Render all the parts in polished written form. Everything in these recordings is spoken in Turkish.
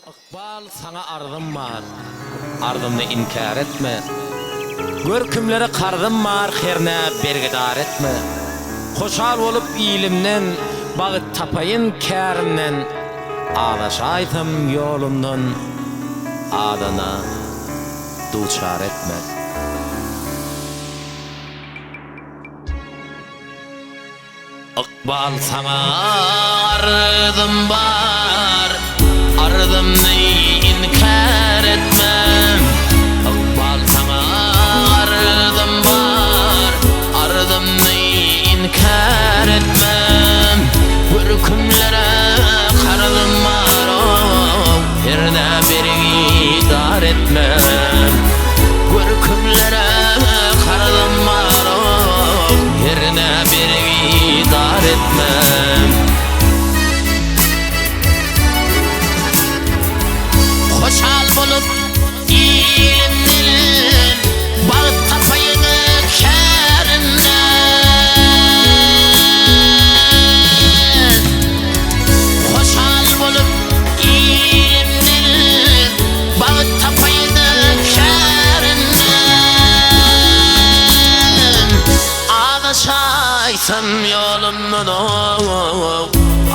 Bal sana ardım var, ardımda inkar etme. Görkümleri kardım var, xerne bergedar etme. Hoşal olup ilimden, bağıt tapayın kârimden. Ağlaşaytım yolumdan, adana duçar etme. Iqbal sana ardım var, ardımda inkar etmem. Iqbal sana ardım var, ardımda inkar etmem. Görkümlere kardım var, yerine bir dar etmem. Görkümlere kardım var, yerine bir dar etmem. Hoşal bolup ilimden, bağıt tapayını kârinden. Hoşal bolup ilimden, bağıt tapayını kârinden. Ağlaşaysam yolumdan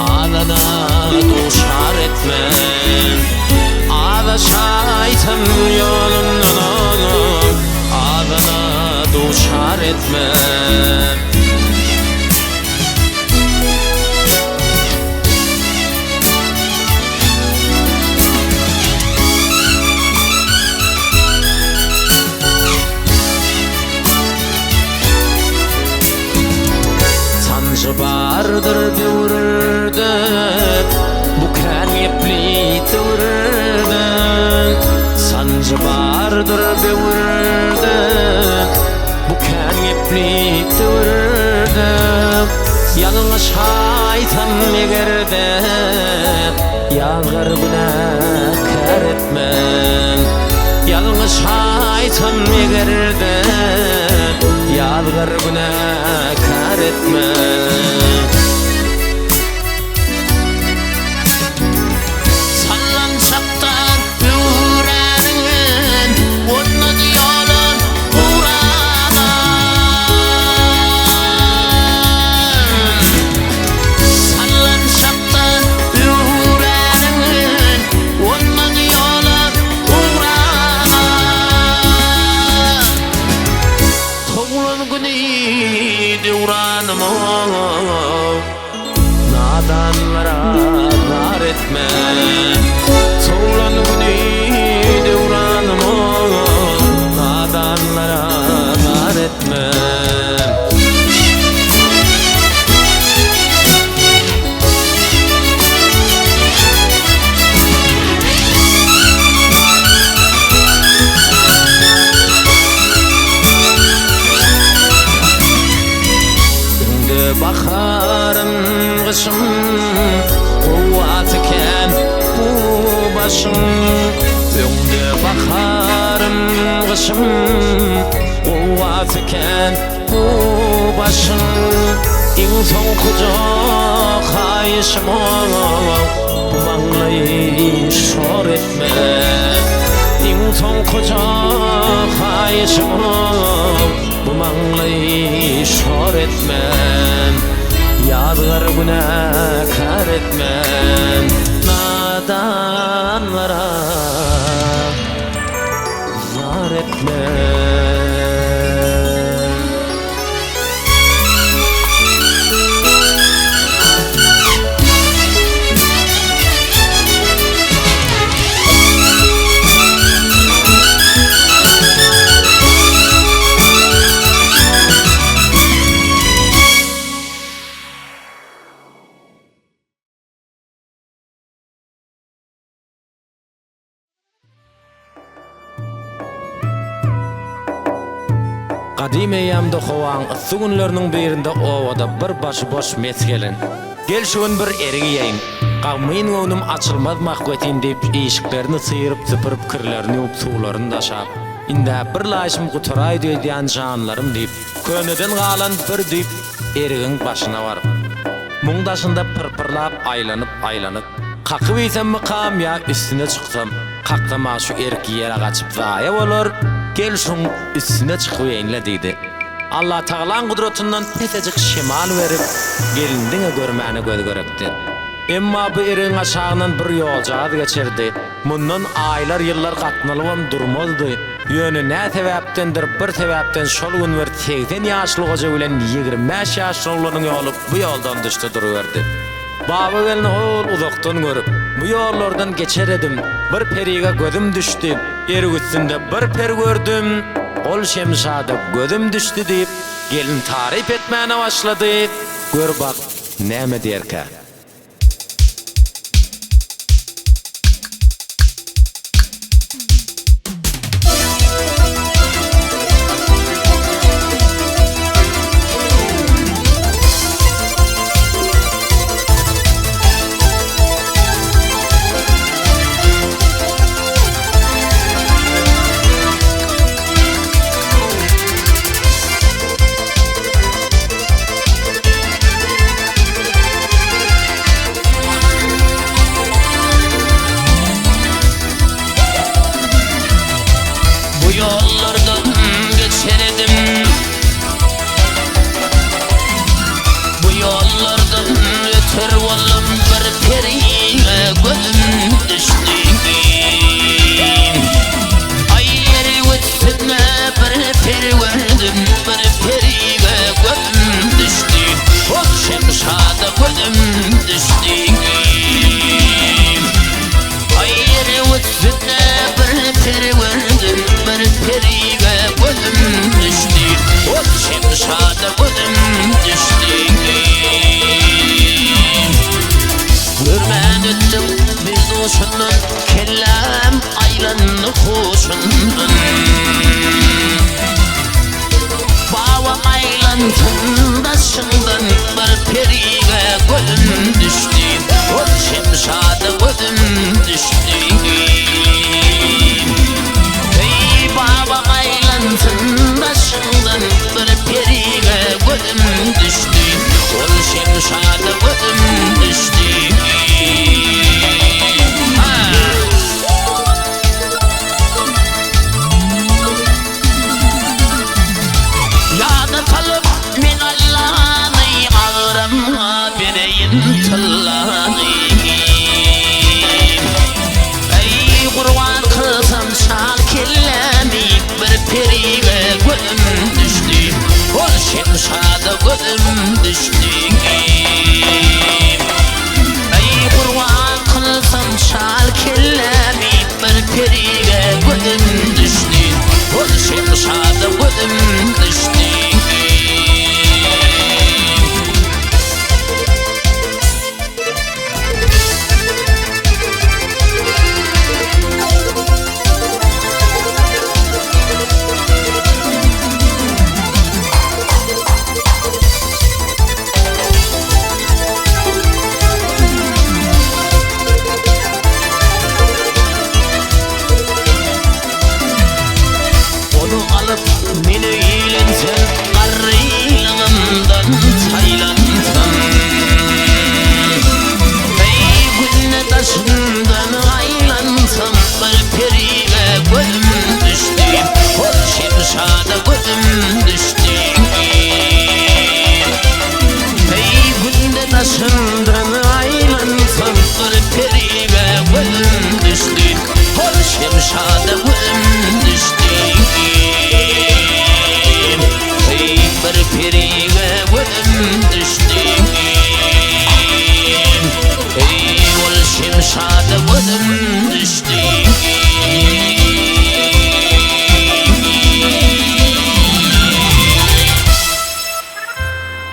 ağlana duşar etmem. Ağlaşaysam yolumdan ağlana duşar etmem. Sancı bardır büyürürdü, MUKAM yepli tüyürürdü. Sancı bardır büyürürdü, MUKAM yepli tüyürürdü. Yanlış haytam egerde, yalgar günahkar etmem. Yanlış haytam egerde, yalgar günahkar etmem. Sallançaktan yüreğinin, onun yolun uğranan. Sallançaktan yüreğinin, onun yolun uğranan. Toğlun günü devranım, nadanlara dar etme. Soğlan günü devranım, nadanlara dar etme. Bakarım kışım, kuvvetiken bu başım. Önde bakarım kışım, kuvvetiken bu başım. En son kucak kayışım, bu mağlayı şor etme. En son kucak kayışım, bu mağlayı şor etmem. Yadgar günahkar etmem. Nadanlara zar etmem. Qadim eýamda howaň ıssy günleriniň birinde owada bir başy boş mesgelin. Gelşigin bir erigiýeň. Gawmyň öwnüm açylmaz mahwetin diýip işiklerini syýryp sypyryp kirlerini ýup suwlaryny daşap. Inde bir laşym guturaý diýen janlarym diýip köneden galan bir diýip erigiň başyna baryp. Muň daşynda pırpırlap aýlanyp Kakıp isen MUKAM ya üstüne çıksam, kaktama şu erki yere kaçıp zaya olur, gel şun üstüne çıkıveynle deydi. Allah Tağlan kudrotundan petecik şemal verip, gelindine görmeni göz görekti. Emma bu erin aşağınan bir yolcağı geçirdi. Mundan aylar yıllar katnalıvam durmazdı. Yönü ne sebeptendir bir sebepten şol gün ver 80 yaşlı hoca bilen 25 yaşlı oğlanın yolu bu yoldan düştü duruverdi. Baba gelini oğul uzaktan görüp bu yollardan geçer edim. Bir periga gözüm düştü. Eri üstünde bir per gördüm. Ol şemşada gözüm düştü deyip gelin tarif etmeye başladı. Gör bak näme derke.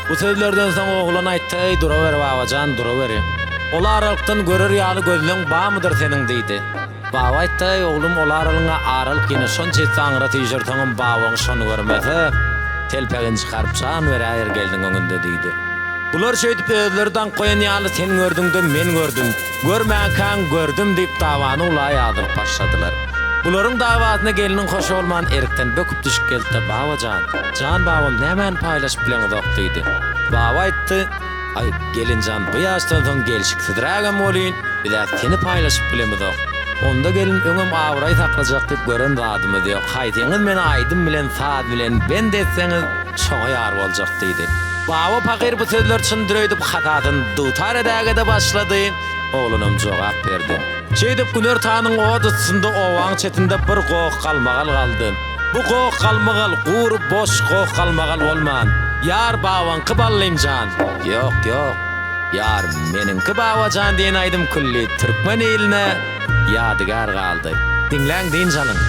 Bu sözlerden soň oğlan aýtdy, "Duraber babacan, duraber. Ola aralıktan görür ýaly gözleň bamydyr seniň?" diýdi. Baba aýtdy, "Oglum, ola aralyňa aralyk ýene şonça saňra tiýjerdiň, babaň şonu görmese, telpegin çykaryp şan beräýär geldiň öňünde" diýdi. Bular şeýdip özlerinden goýan ýaly sen gördüňde men gördüm, görmäkäň gördüm diýip dawany ulay ýazyp başladylar. Bularyň dawatyna geliniň hoş bolman erkden böküp düşüp geldi. "Babacan, can babam nämen paýlaşyp bilen uzak" diýdi. Baba aýtdy, "Ay gelinjan, bu ýaşdan soň gelşik sidirägem bolýyn. Biler seni paylaşıp bilemizok. Onda gelin öňem awray taklajak dep gören zadymy diýip, haýdyňyz meni Aydym bilen saat bilen ben desseňiz şoňa ýar boljak diýdi. Baba pakir bu sözler için düröydüp hatadan dutar edäge başlady. Oğlunum jogap berdi. Şeýdip güner tanyň odysynda owaň çetinde bir gok kalmagal galdy. Bu gok kalmagal gurup boş gok kalmagal bolman. Yar babaňky ballyjam. Yok yok. Yar meninki babajan diýen Aydym külli Türkmen eline ýadygar galdy. Dinläň diýin janyň.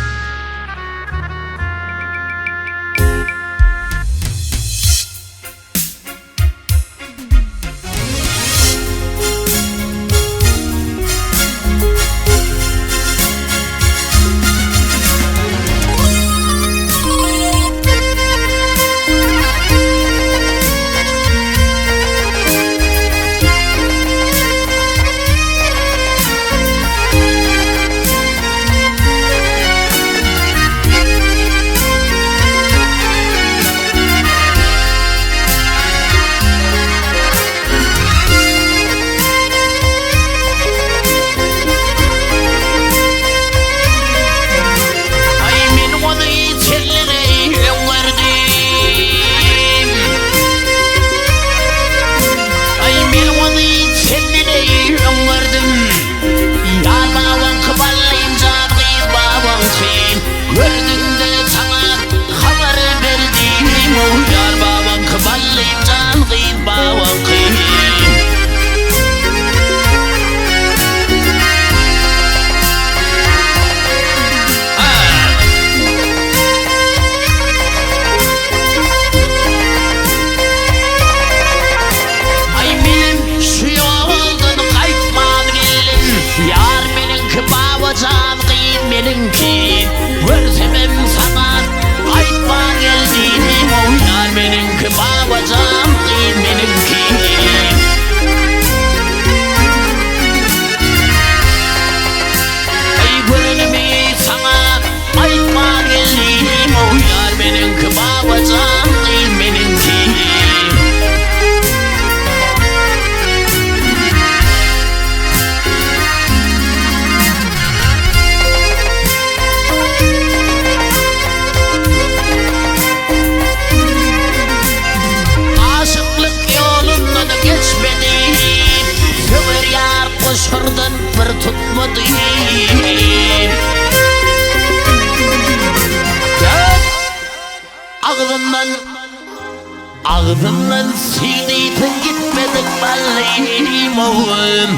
Ağzımdan sildiğin gitmedik balliyim oğlum.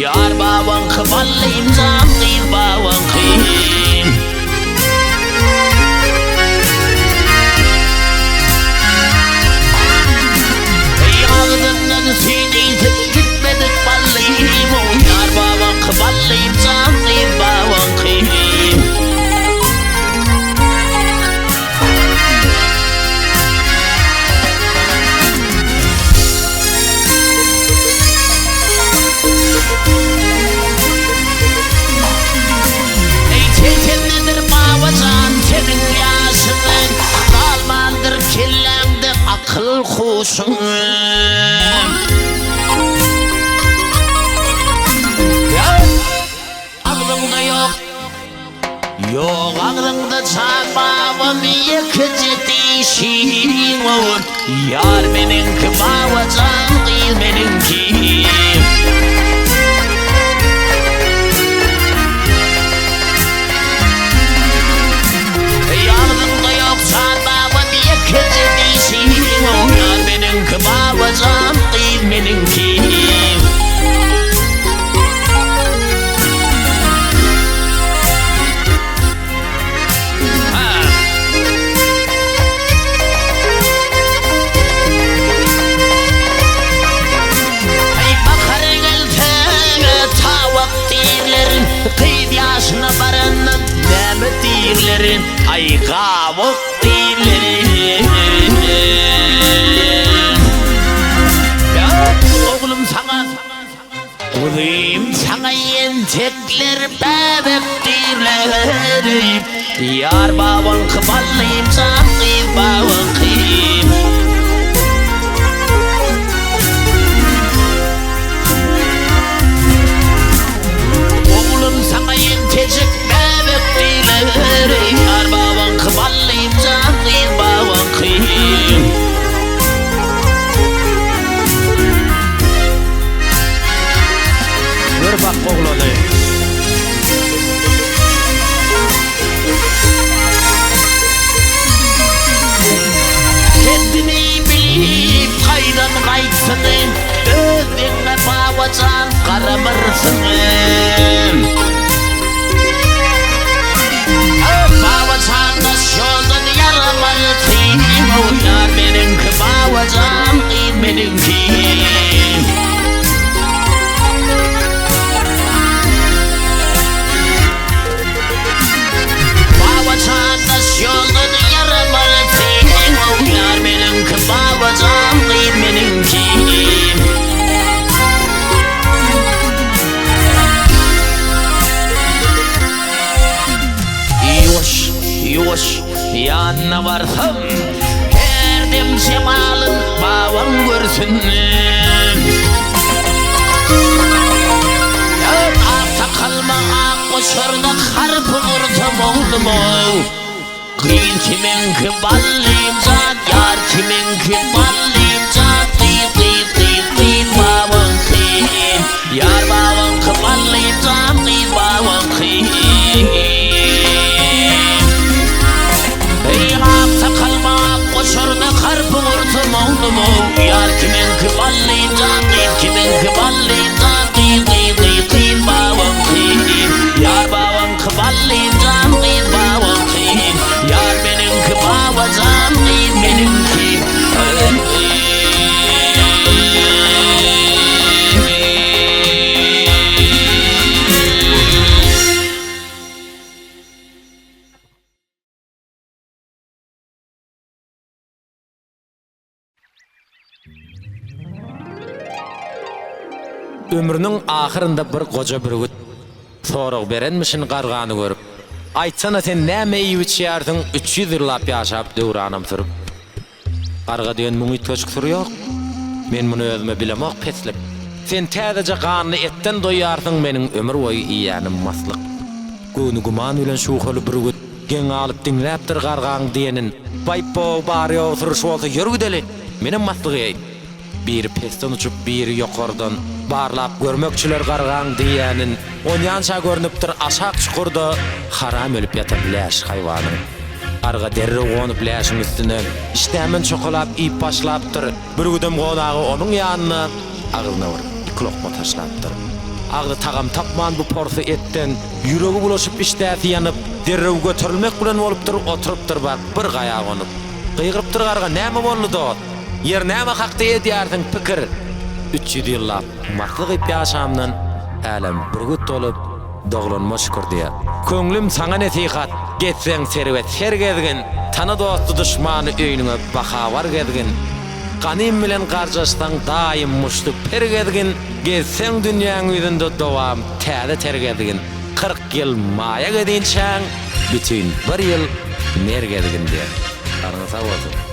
Yar babaňky balliyim canlıyım babaňky. Ağzımdan sildiğin gitmedik balliyim oğlum. Yar babaňky balliyim canlıyım babaňky. Akıl kuşun aklımda yok. Yok aklımda çarpağım yıkıcı dişin olur. Yar benimki babacan değil benimki. Aklımda yok çarpağım yıkıcı dişin olur. Yar benimki babacan değil benimki. Kıyıd yaşına baranın näme diýlerin, ay gawuk diýlerin. Oğlum sana, oğlum sana yentekler bebek diýlerin. Yar babaňky balliyim canlıyım babaňky. arabırsın Babacandaş yoldan yaramalı teyim Yar benimki babacan benimki Babacandaş yoldan yaramalı teyim Yar benimki babacan benimki Yoş yanına varsam Erdem cemalın baban görsün Arta kalma ak boşarda karpı vurtam oğlum Kıyın kiminki ballıyım zat Yar kiminki ballıyım zat Kıyın baban kıyın Yar baban kıyın zat Kıyın baban kıyın Koşarda karpı vurtum oğlumu Yar kiminki ballıydı kiminki ballıydı Kıyın baban kıyın Yar babanki ballıydı baban kıyın Yar benimki babacan benimki Ömrünün ahırında bir koca bir güt soruq berenmişin qarğanı görüp Aytsana sen näme içýärdiň 300 ýyllap ýaşap döwranam turup Qarğa diýen muňy töçk surýok Men muny özüme bilemok peslip Sen täzeje ganyny etten doýarsyň meniň ömür boýy iýänim maslyk Göwnü guman bilen şu holy bir güt geň alyp diňläpdir qarğaň diýenin Baýpo barýo suruş bolsa ýörgüdeli Menem maslygy bir peston uçup bir yokardan barlap görmekçiler qarğan diýänin onyança görnüpdir aşak çukurda haram ölüp ýatar läş haýwany Qarğa derre gonyp läşiň üstüne işdämen çokolap ip başlapdyr bir güdüm gonagy onuň ýanyna agyna bir iki lokma taşlapdyr Agdy tagam tapman bu porsu etten ýüregi bulaşyp işdäsi ýanyp derre götürilmek bilen bolupdyr oturypdyr bak bir gaýa gonyp gıýgyrypdyr qarğa näme boldy da Yer näme hakda edýärdiň pikir 300 ýyllap maklyk ip ýaşamdan älim bir güt dolup doglanma şükür diýär Köňlüm saňa nesihat getseň serwet sergezgin tana dosty duşmany öýnüňe bahabar gezgin Ganym bilen garjaşsaň daýym muşdy pergezgin gezseň dünýäň ýüzünde dowam täze tergezgin 40 ýyl maýa gedinçäň bütün bir ýyl nergezgin diýär Arňa sag bolsun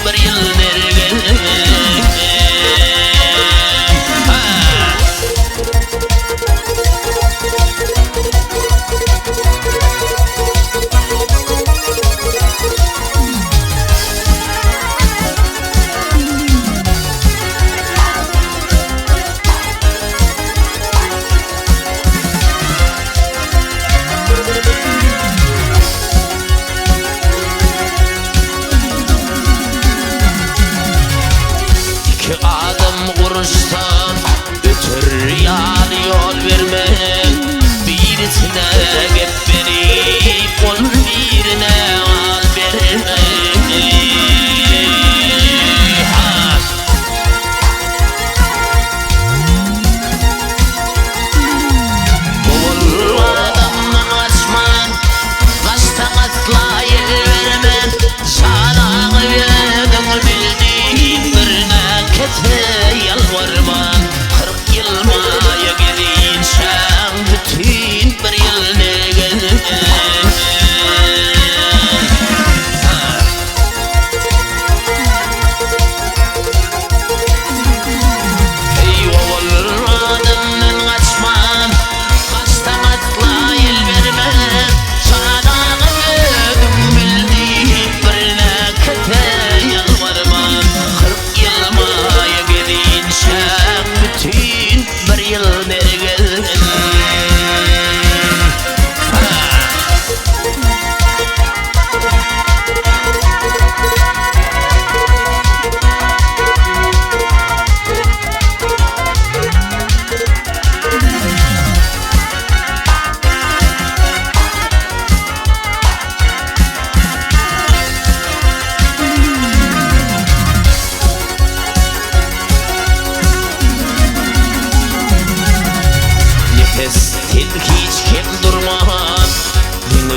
bir yıl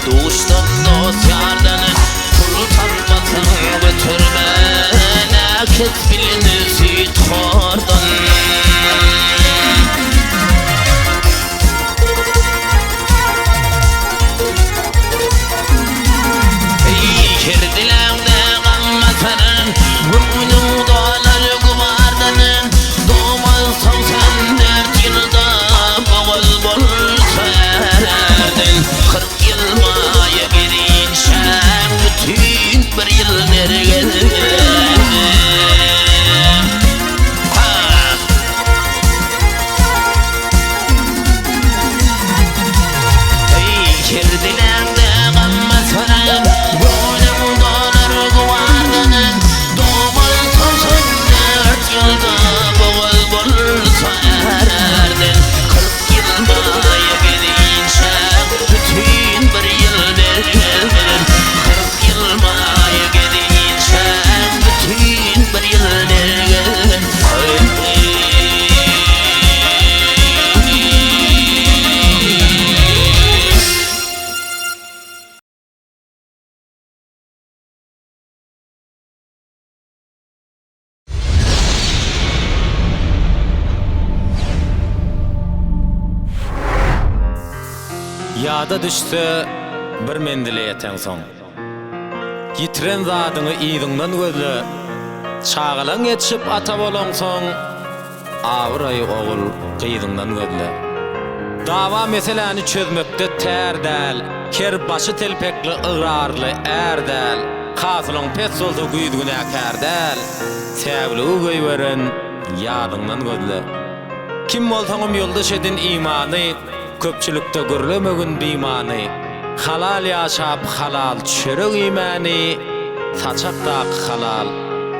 Dostum dost yardanı kurtarmasın götürme Näket bilinir süt kordan Kirdiläňde gammatanın Gümünün dolar gumardanın Doğmazsan sen dert yılda Boğaz bolsa erdin 40 yıl maya girinşen Bütün bir yıl nergedin Kirdiläňde gammatanın Yada düştü bir mendile yeten soň Yitiren zadyny iýdiňden gözle Çağalan geçip ata bolan soň Awray ogul gyzyňdan gözle Dawa meseleni çözmekde tär däl Ker başı telpekli ıgrarly är däl Kasylyň pes bolsa güýdügine kär däl Säbli göýberen ýadyňdan gözle Kim bolsaňam ýoldaş edin imany Köpçülükde görlemegin bimany Halal ýaşap halal çörek imany Saçakdak halal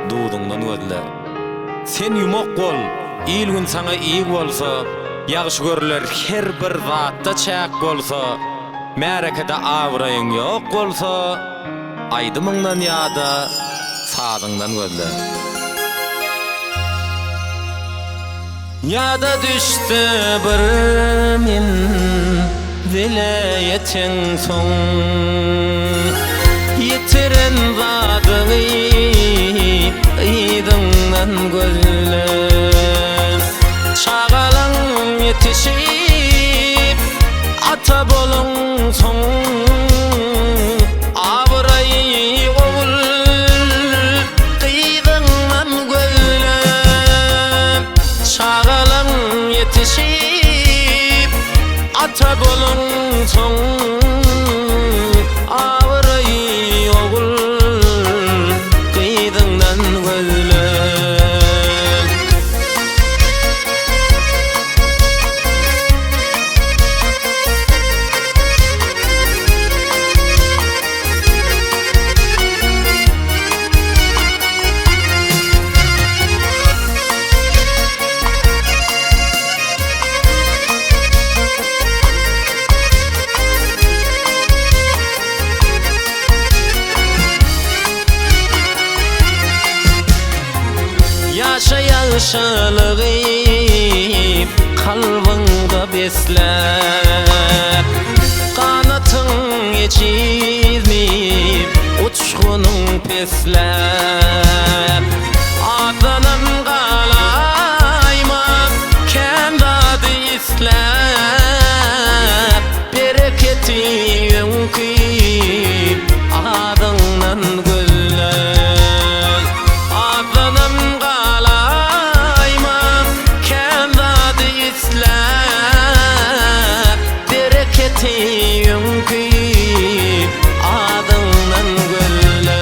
duduňdan gözle Sen ýumak bol ilgün sana iyi bolsa Ýagşy görler her bir zatda çäk bolsa Märekede awraýyň ýok bolsa Aydymyňdan ýa-da sadyňdan gözle Yada düştü bir min vilayetin soň Yitiren zadyny iýdiňden gözle Çağalan yetişip ata bolan soň Awray ogul gyzyňdan gözle Çağalan yetişip ata bolan soň Awray ogul gyzyňdan gözle Yaşalygyp kalbyňda besläp Kanatyň ýetişmip uçgunyň pesläp Adlanam galayma kendady isläp Bereketi ýönkip adyňdan gözle Adlanam bereketi ýönkip adyňdan gözle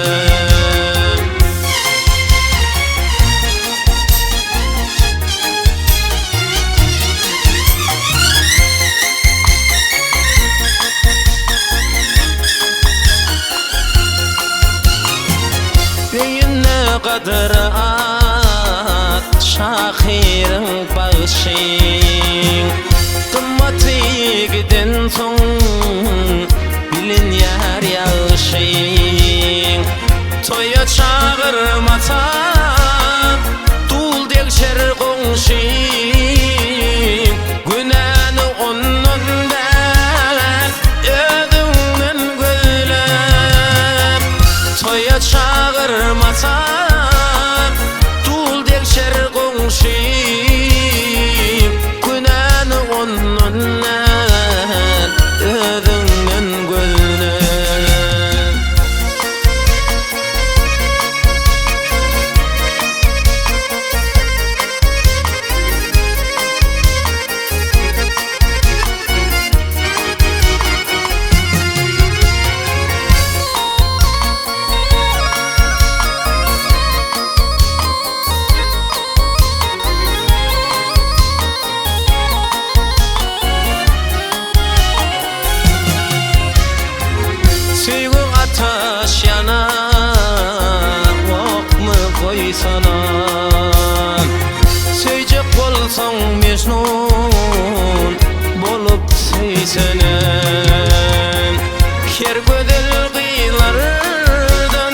Beýine gadra at şahyryň bagşyň Kımmaty giden soň bilin ýar ýaşyň Toýa çağırmasa dul dekşer goňşyň Günäni ondan özüňden Her gödel gylardan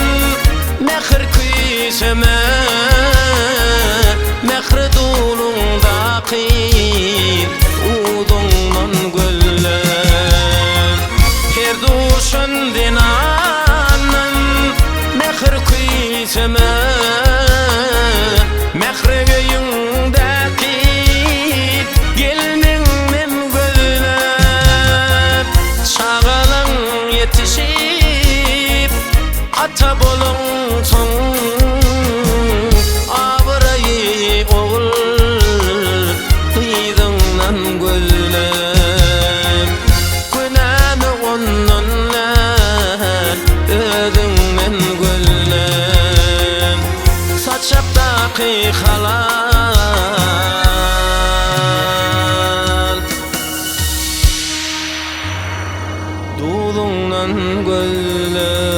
mehir küyseme mehir dulundaki udundan gölle her duşan dinanan mehir küyseme mehir göyündeki gelinin gölle çağalan yetişip ata bolunsun abrayı oğul ýyzyňdan gözlep günäni ondan özüňden gözlep saçakdaky halal dulundan gözlep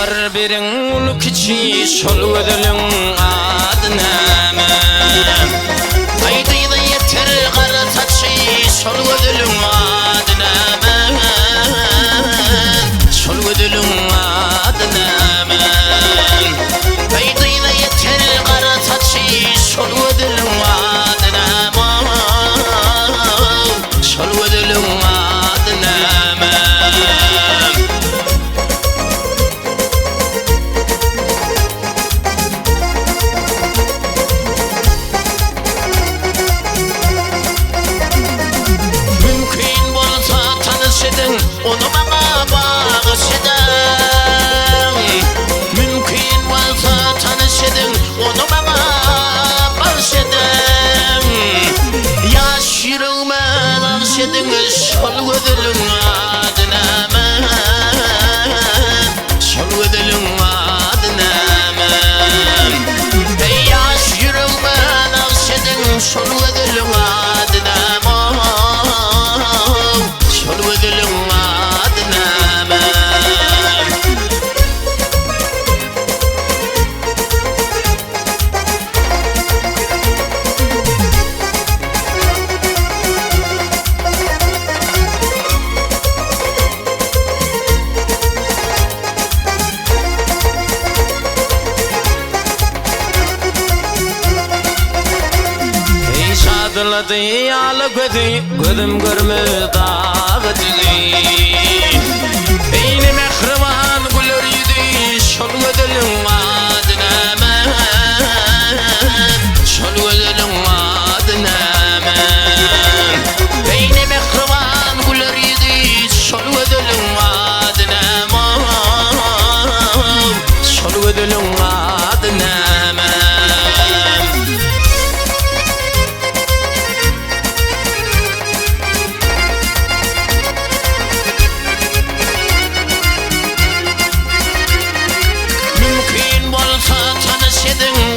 var biriň uly kiçi şol gözeliň ady näme Aydymlar yeter gara saçy şol gözeliň ady näme şol gözeliň ady näme Aydymlar yeter gara saçy şol gözeliň ady näme şol gözeliň ady näme Onu bana bağış edin Mümkün varsa tanış edin Onu bana bağış edin Yaş yüreğime bağış edin Şol gözeliň ady näme Şol gözeliň ady näme Ey yaş yüreğime bağış edin Şol gözeliň ady näme Şol gözeliň Şadladı ala gözü, gözüm görmez dağı dizi Beyni mehriban güler yüzü, şol gözeliň ady näme Şol gözeliň ady näme Beyni mehriban güler yüzü, şol gözeliň ady näme Şol gözeliň ady näme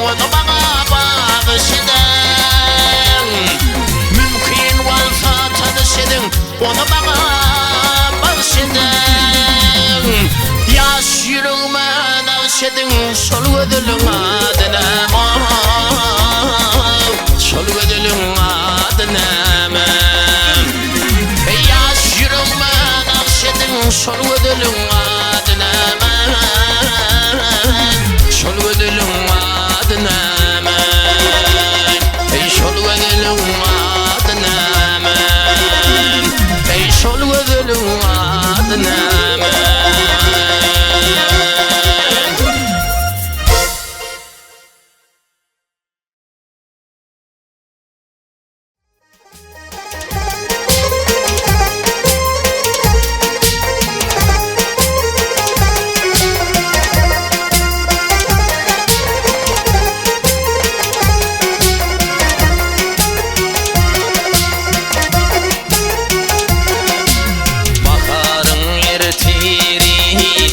Onu bana bağış edin Mümkün varsa tanış edin Onu bana bağış edin Yaş yüreğime bağış edin Şol gözeliň ady näme Şol gözeliň ady näme Yaş yüreğime bağış edin Şol gözeliň ady näme Şol gözeliň ady näme Ey şol gözeliň ady näme Ey şol gözeliň ady näme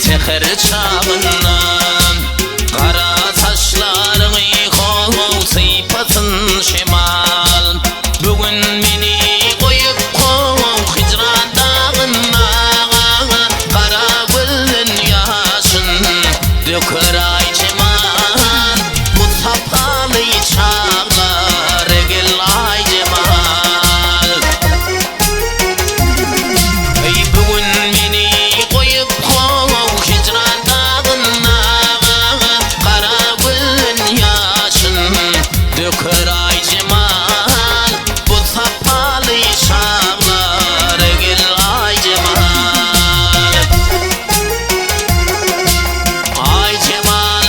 Seher çağından Kara saçlarını kol sıypasın şemal Bugün beni koyup kol hicran dağına Kara gözün yaşın dökür ay cemal Bu sapalı çağlar gel ay cemal Ey bugün beni koyup kol hicran dağına Kara gözün yaşın dökür ay cemal Bu sapalı çağlar gel ay cemal Ay cemal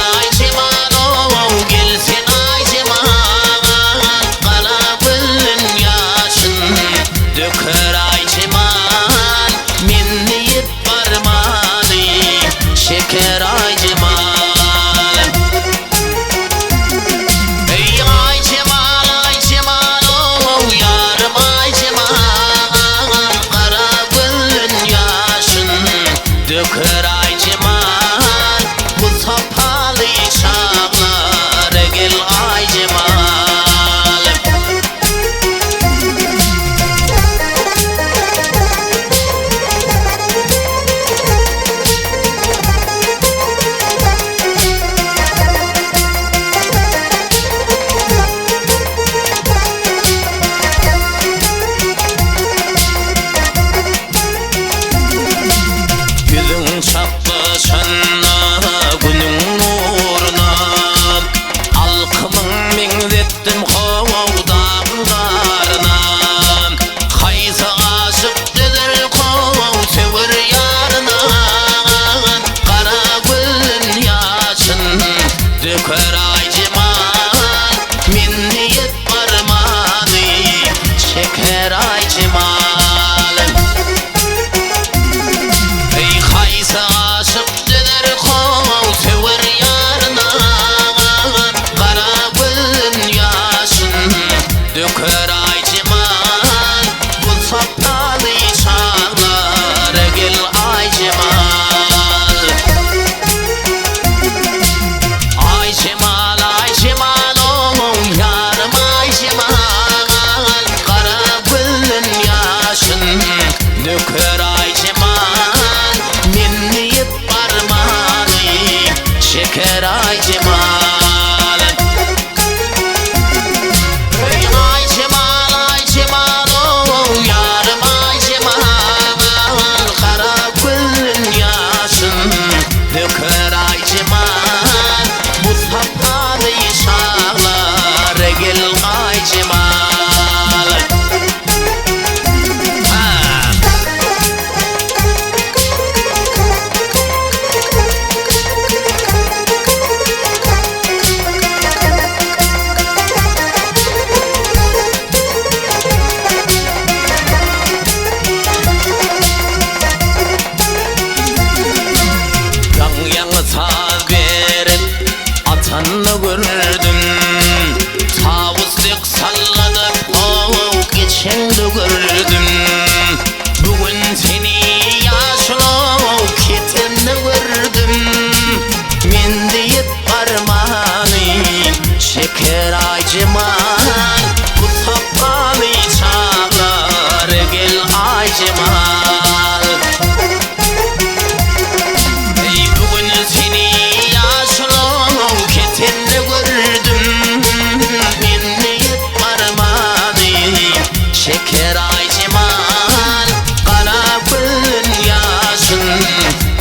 oh gelsin ay cemal Kara gözün yaşın dökür ay cemal Minniyip barmadı şeker ay cemal Ey ay cemal oh yarım ay cemal Kara gözün yaşın dökür ay cemal Bu sapalı çağlar gel ay cemal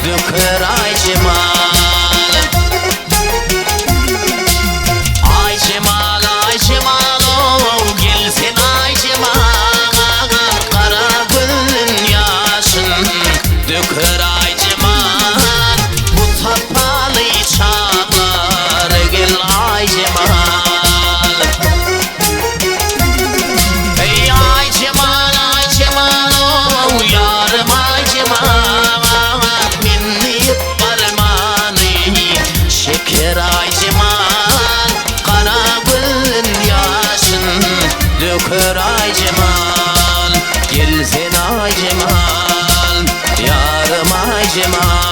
döker ayşemal. Ayşemal ayşemal o gelsin ayşemal, kara gülün yaşın döker ayşemal. Bu tapalı çağlar gel ayşemal. Ey ayşemal ayşemal o yarım ayşemal, minni parmağını şeker ayşemal, kara gülün yaşın döker ayşemal. Gelsin ayşemal yarım ayşemal.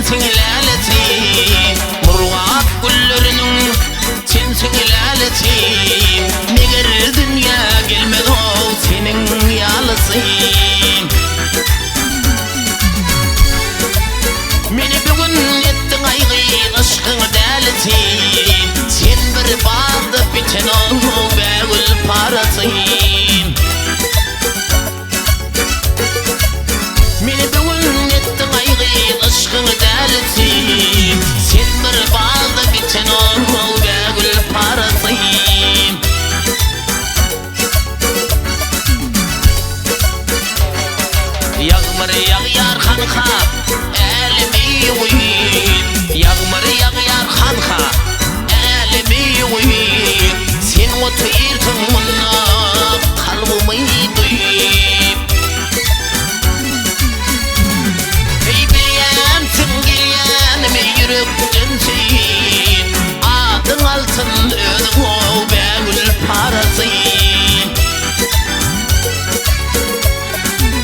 Lälesi, Murat güllerinin sensin lälesi. Meger dünya gelmez o senin yalısı. Meni bugün ettin aygı aşkın dälesi. Sen bir bağda biten o begül parası. Meni bugün ettin aygı aşkın dälesi. Sen bir bağda biten o begül parası. Yağmur yağyar kanka elimi uyuyup, yağmur yağyar kanka elimi uyuyup. Sen oturtun bana kalbimi duyup. Ey bilyensin gelyenimi yürüp dönsün, adın altın ödün o begül parası.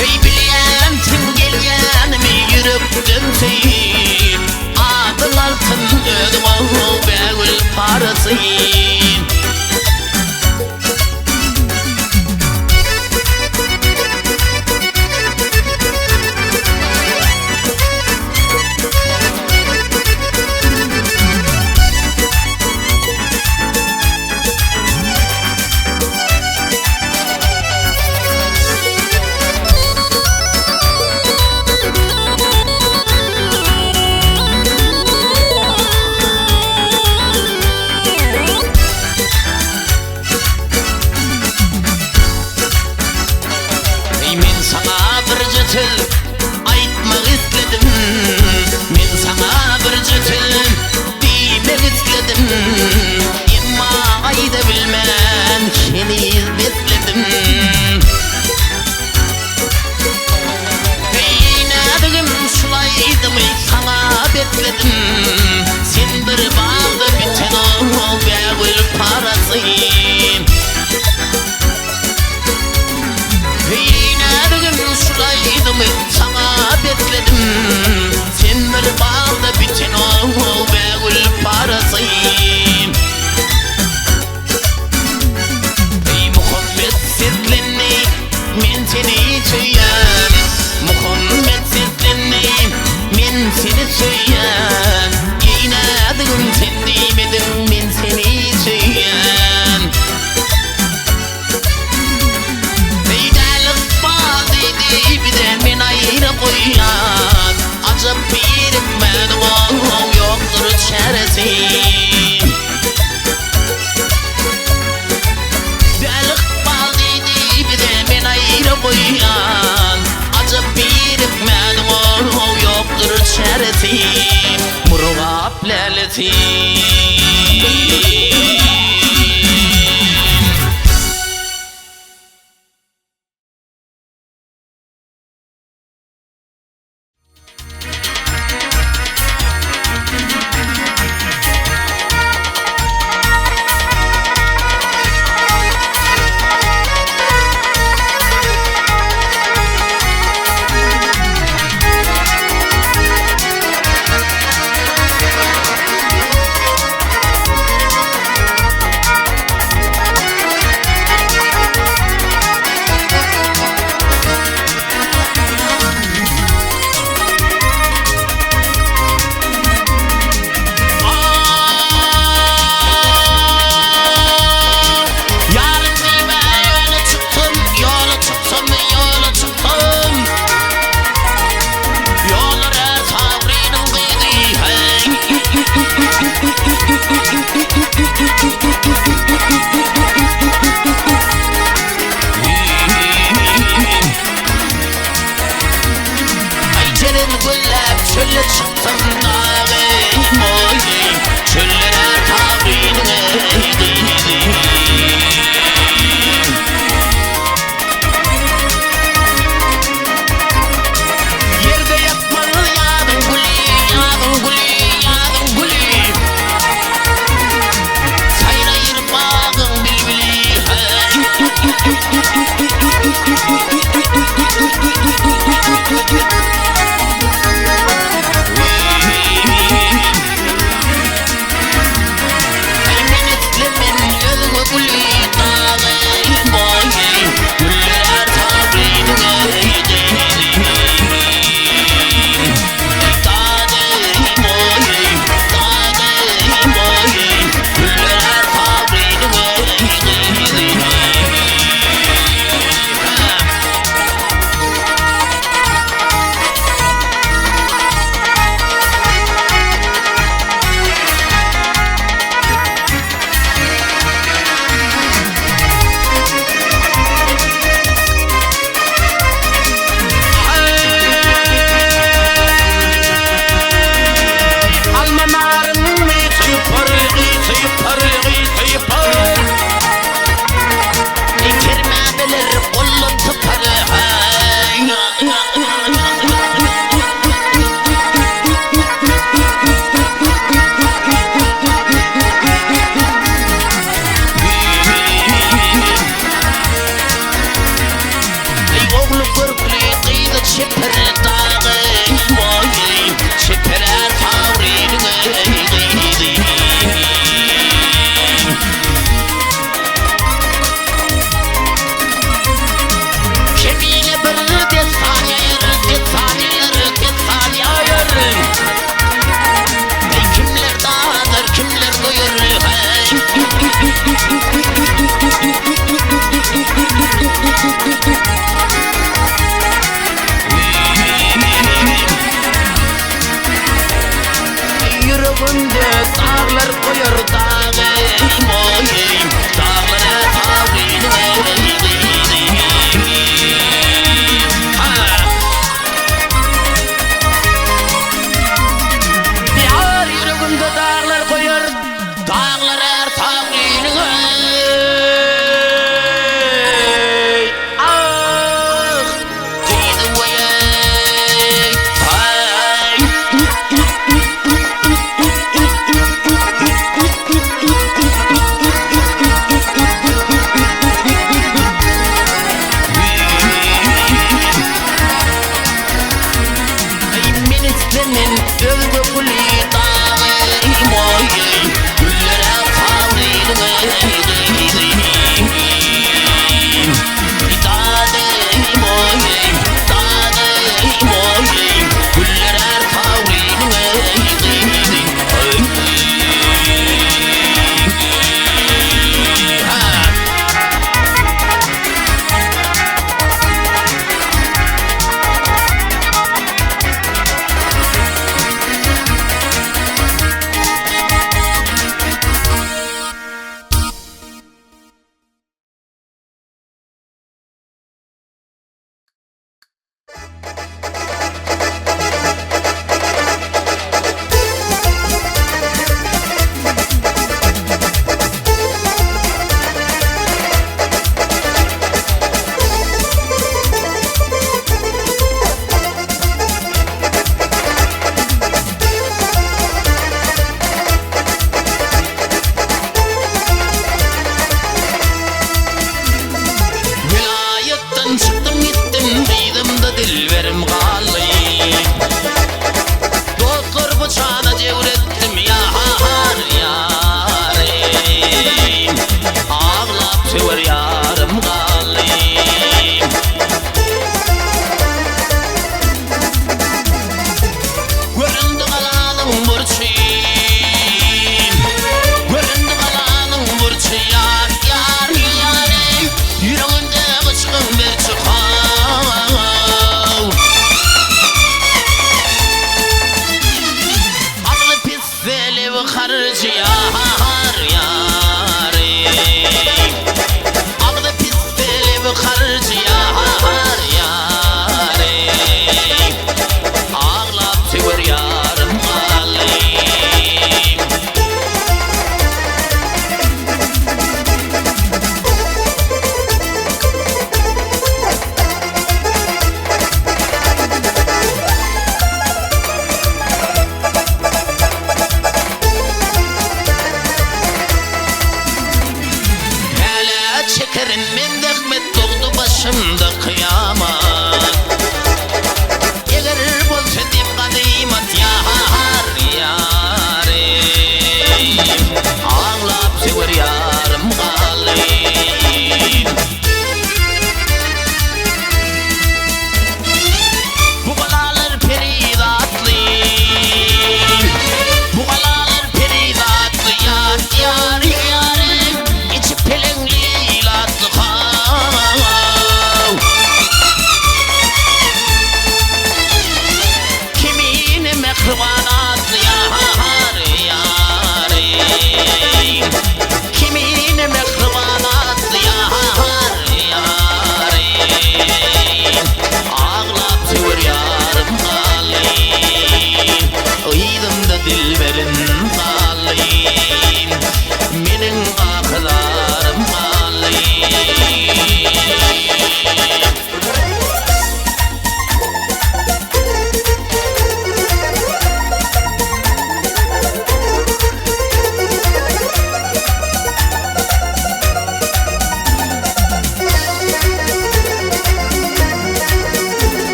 Ey bilyensin gelyenimi yürüp dönsün, adın altın ödün o begül parası. Aytmak istedim, men sana bir cötül diýmek istedim. Emma ayda bilmän seni izletledim. Hey nädigim şulaydymy sana betledim. Sen bir bağda biten o begül parası. Hey nädigim şulaydymy sana betledim. Sen bir bağda biten o begül parası. Ey Muhammed seslenni men seni söýän, Muhammed seslenni men seni söýän. Ey nädigim sen diýmedin men seni söýän. Ey dälik bazidi bir de men aýra koýan, ajap bir men yoktur çaresi. Dälik bazidi bir de men aýra koýan, ajap bir men yoktur çaresi. Murat Lälesi. Gülleden güllep çölle çıktım dağım oy çöllere tabiine yerde yatmalı yadın guli yadın guli yadın guli sayrayır bağın bilbili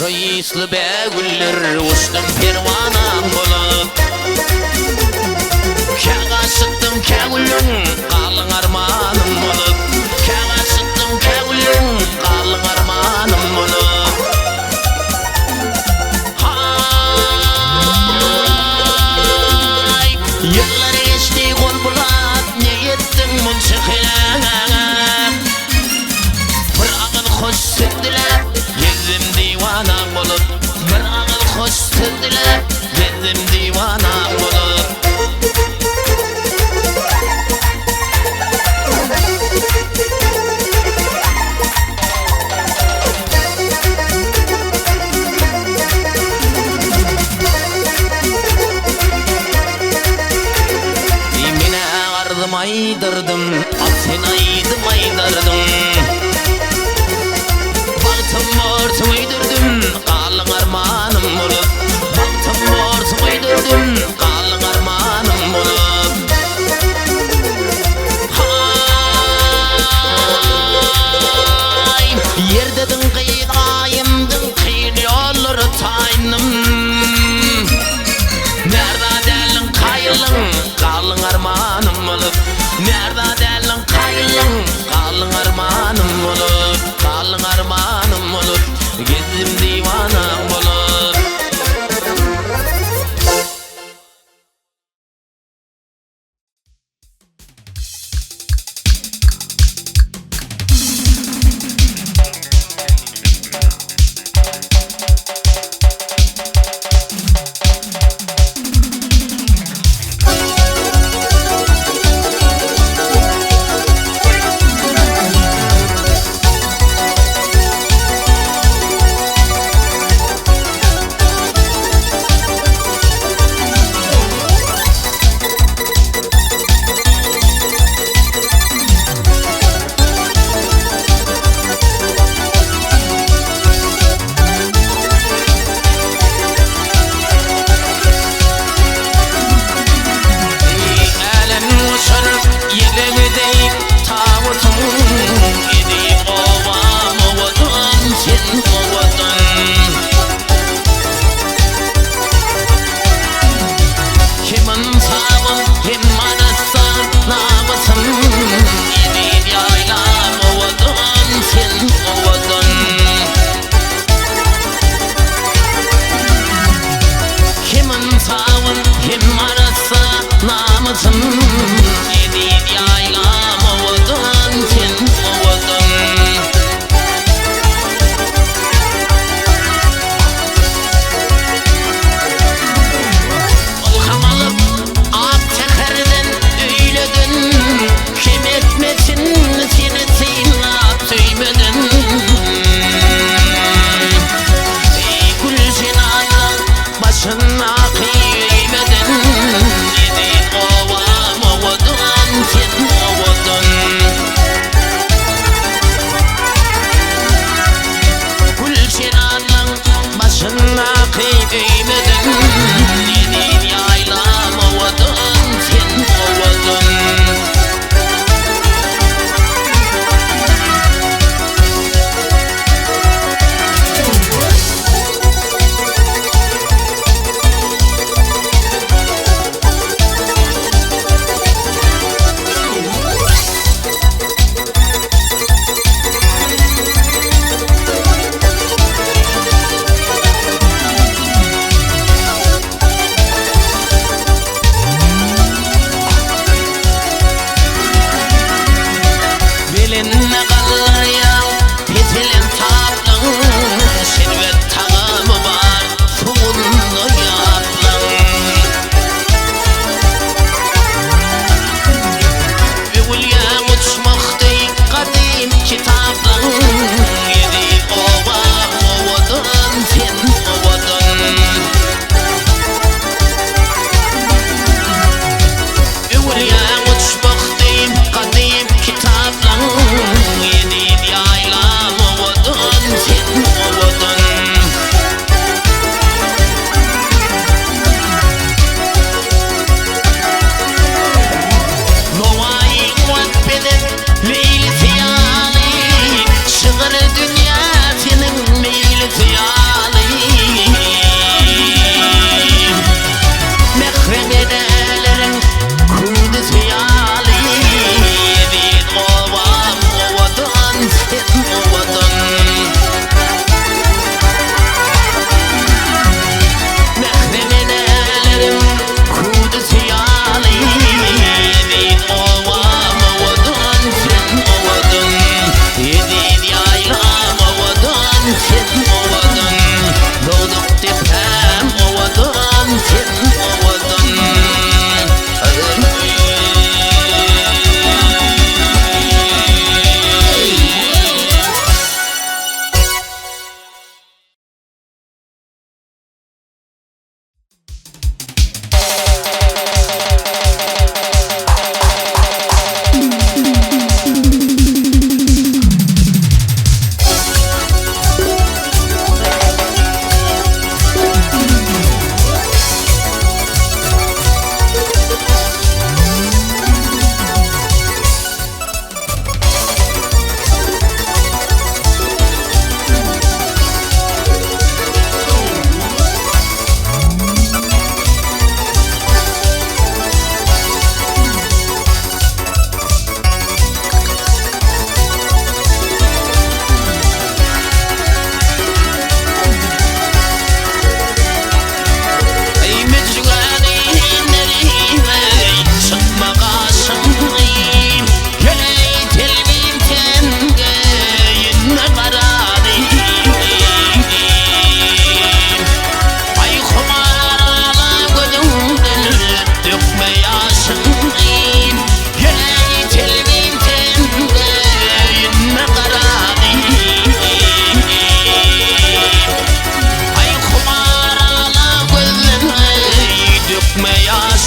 Şu yisli begüller uçtum pervanam bolup Kağa çıktım kegülüm kalın armanım bolup Kağa çıktım kegülüm kalın armanım bolup Hay yıllar geçti kol bulat ne ettin munçı kıyam Bir ağıl hoş sevdiler gezdim divana bolup Bir ağıl hoş sevdiler gezdim divana bolup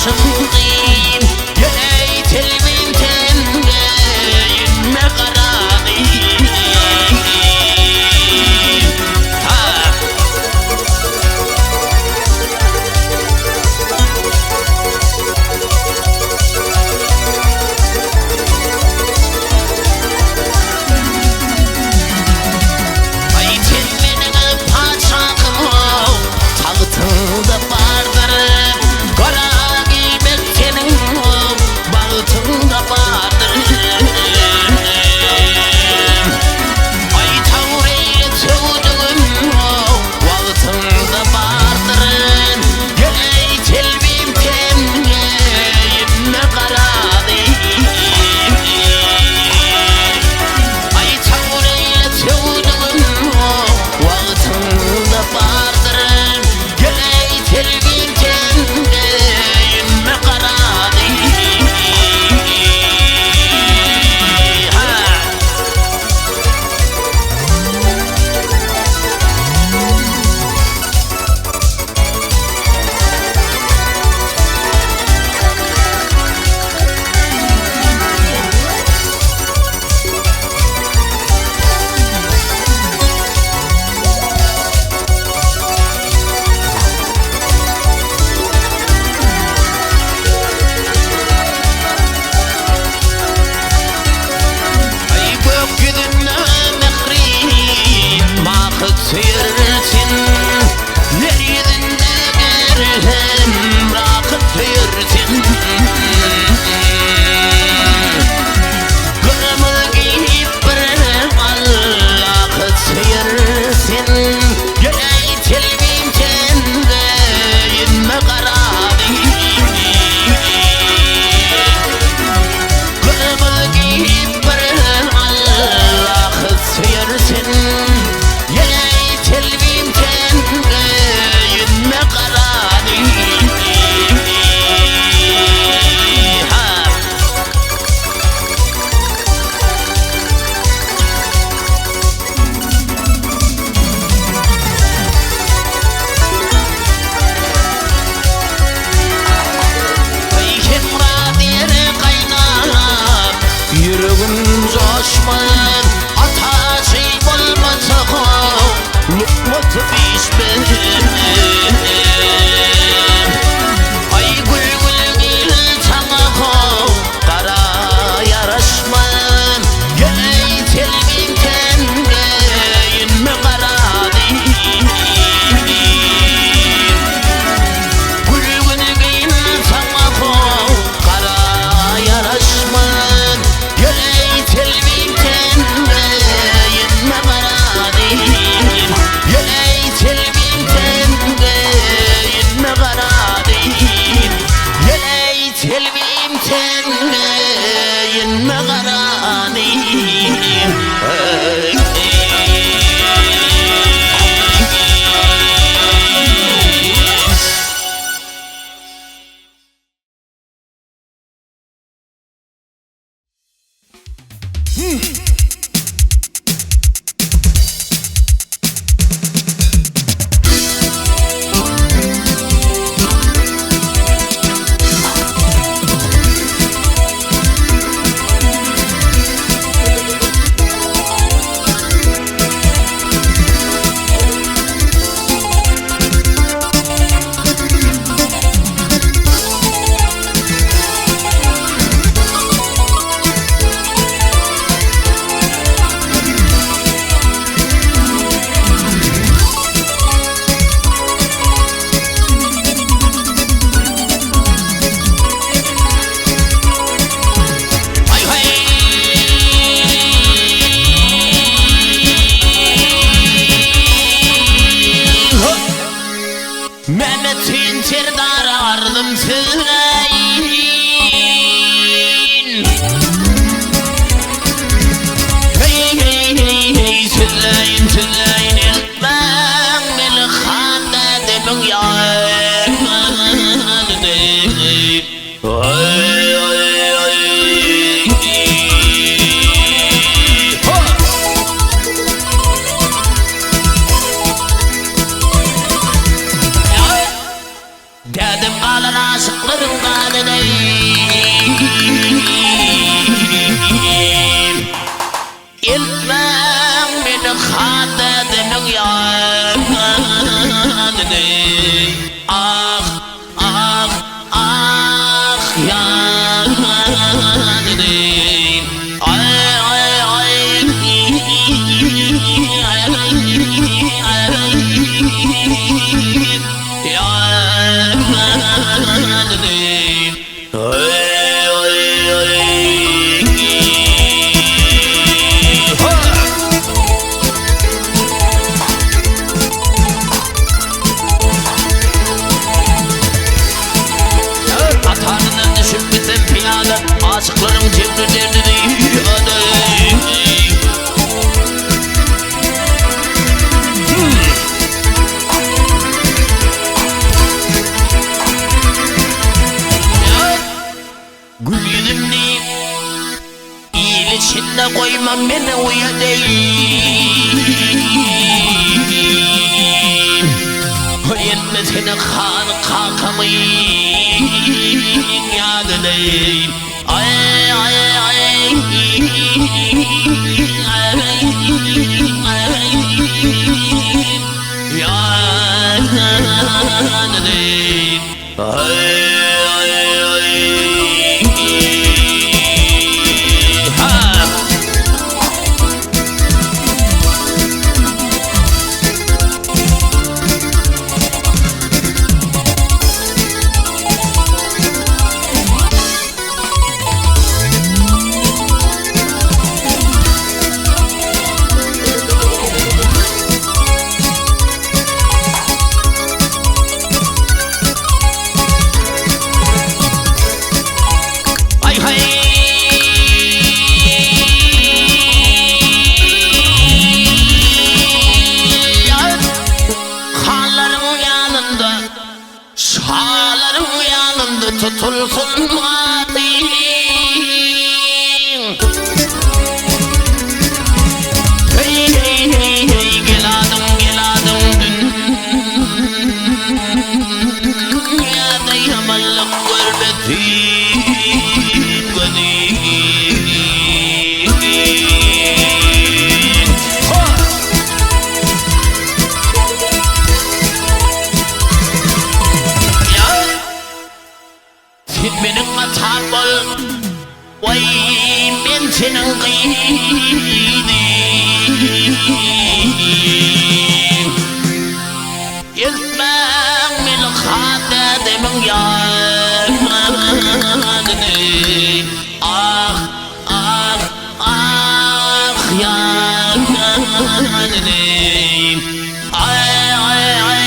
aşıqıyım Ey telbin tengeyinme qaranıyım Tağıtında vardır Kara giymek senin Bağıtında vardır Ay tavreyle çöğdüğün Bağıtında vardır Ey telbim tengeyinme qaranıyım Ay tavreyle çöğdüğün Bağıtında vardır Telbin tengeyinme qaranıyım Sıyırsın Neryedinde gerhem Rakıp sıyırsın Kırmızı giyip bir Allah'ı sıyırsın Ey telbin tengeyinme qaranıyım Kırmızı giyip bir Allah'ı sıyırsın Telbim tengeyinme qaranıyım Hemra deri qaynab Yüreğim coşman Ataşı bolmasa Lukmatı pişmen Ay gül gül gül sana Kara yaraşman Ey telbin tengeyinme qaranıyım Gül gül gül sana Kara yaraşman Ey telbin tengeyinme qaranıyım Ey telbin tengeyinme qaranıyım Ey telbin tengeyinme qaranıyım Mehmet'in tirdar ardım söyleyin Hey hey hey hey söyleyin söyleyin Ben melhan dädemin yanındayım Ay ay ay Dädem kalan aşıklı koymam beni uyadayım. Yetmesine kan kalkamayım yadadayım. Ay ay ay yadadayım. Ay tutulsun madin. Hey hey hey hey geladım dünyada yamallık gurbetin gönül. Benim atar bol, vay ben senin gıydim. Yetmem min dädemin yanını. Ah ah ah yanını. Ay ay ay.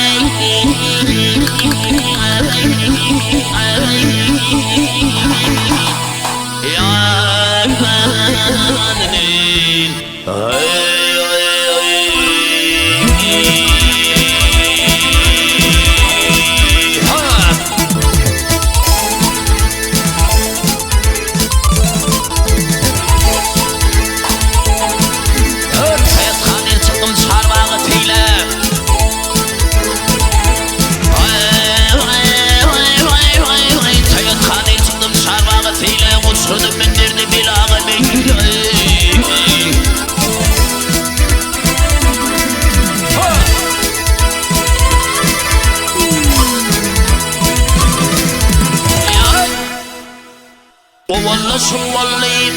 Ovallasın vallahi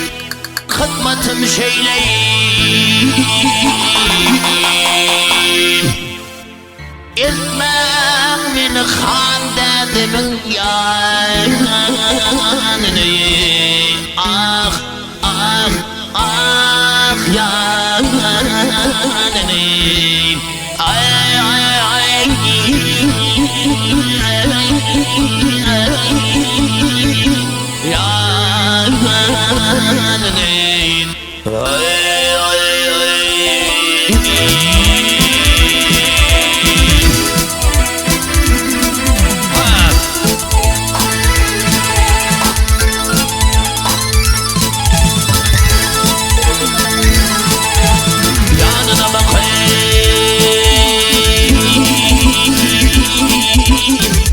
hizmetim şeyleyim. Etmem min dädemin yanını. Ah ah ah yanını. Ay ay ay.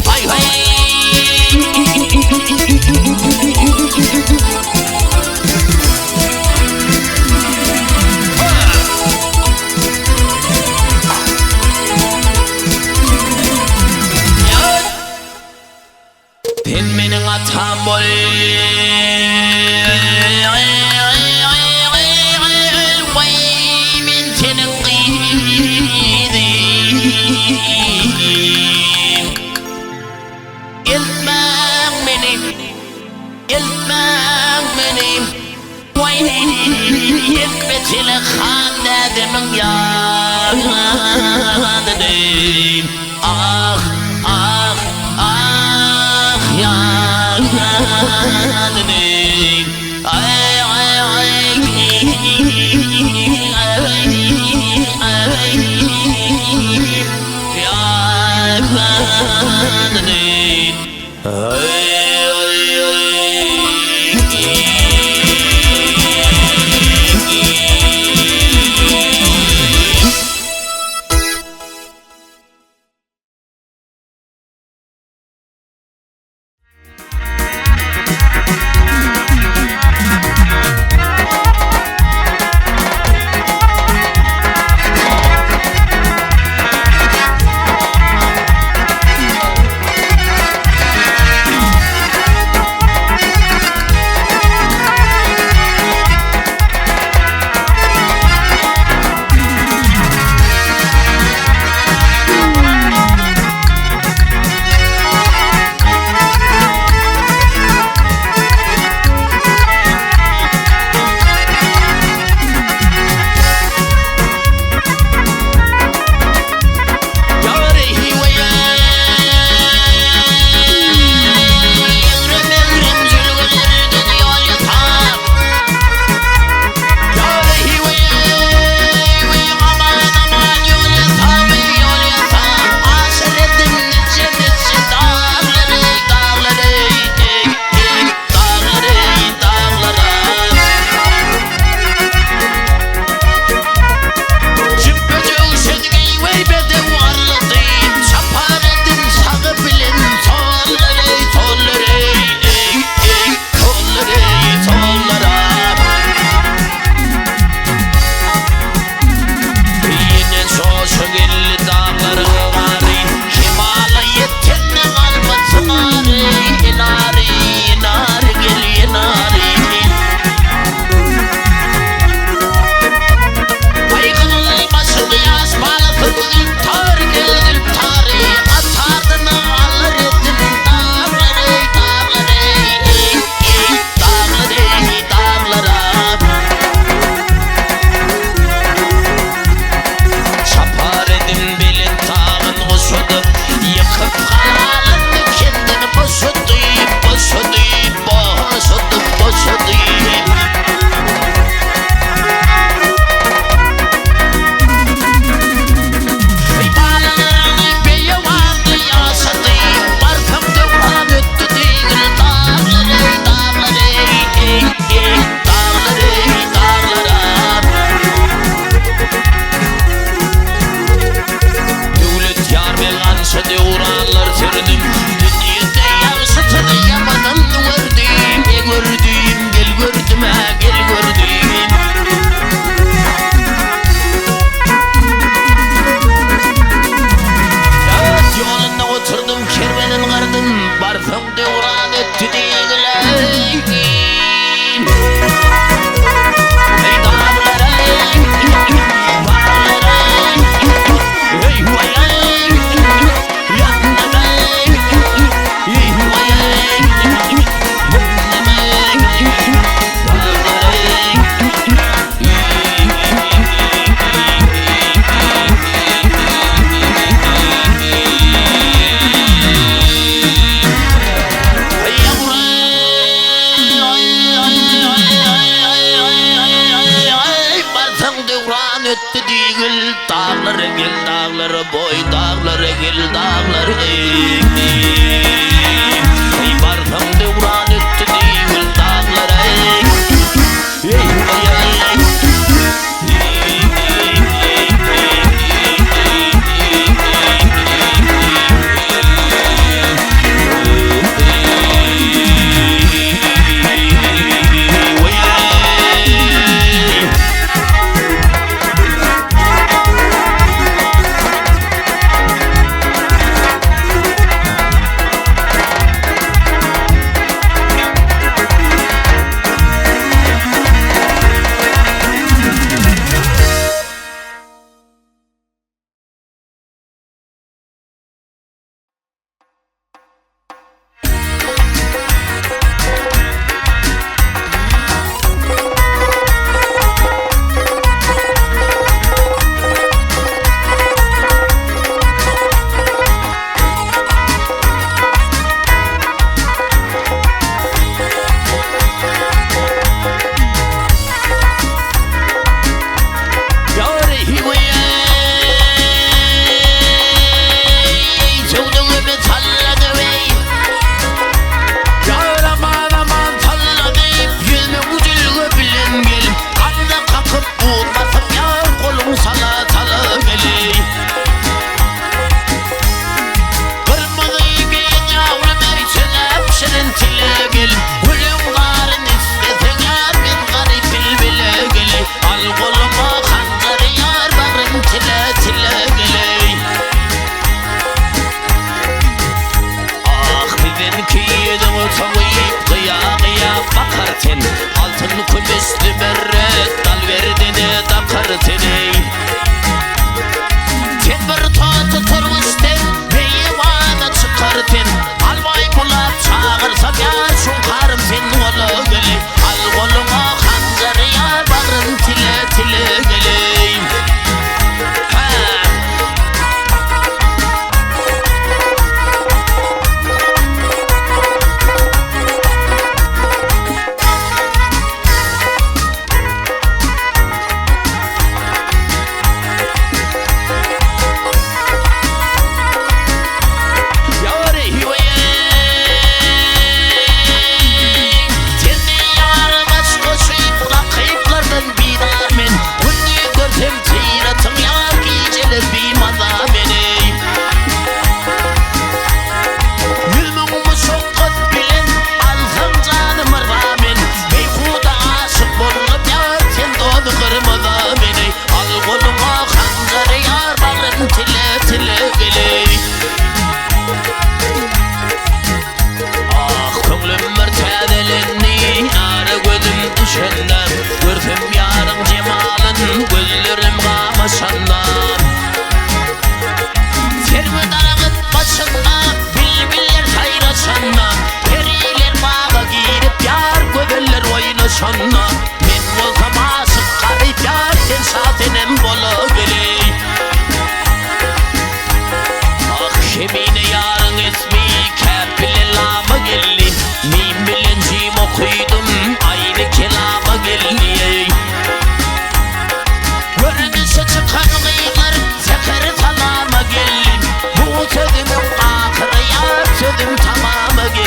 Ay ay hamol vay min senin gyzy ilmang benim vay yetmesine kan dädemin yanındayım ah ah ah yanındayım ay ay ay yanındayım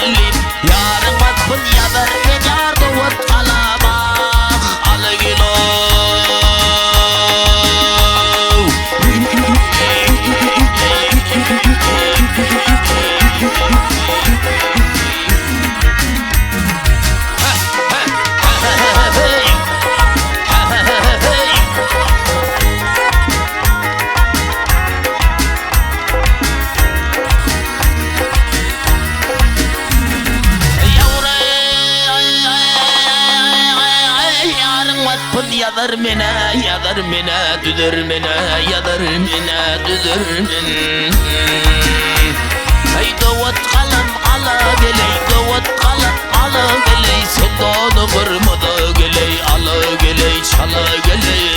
gelin. Yarın batpın yazar men yarda ot kalamak algilo. Yadar mene, düdür mene, yadar mene, düdür mene. Hey dovat kalam ala geley, dovat kalam ala geley. Sen onu kırmada geley, ala geley, çala geley.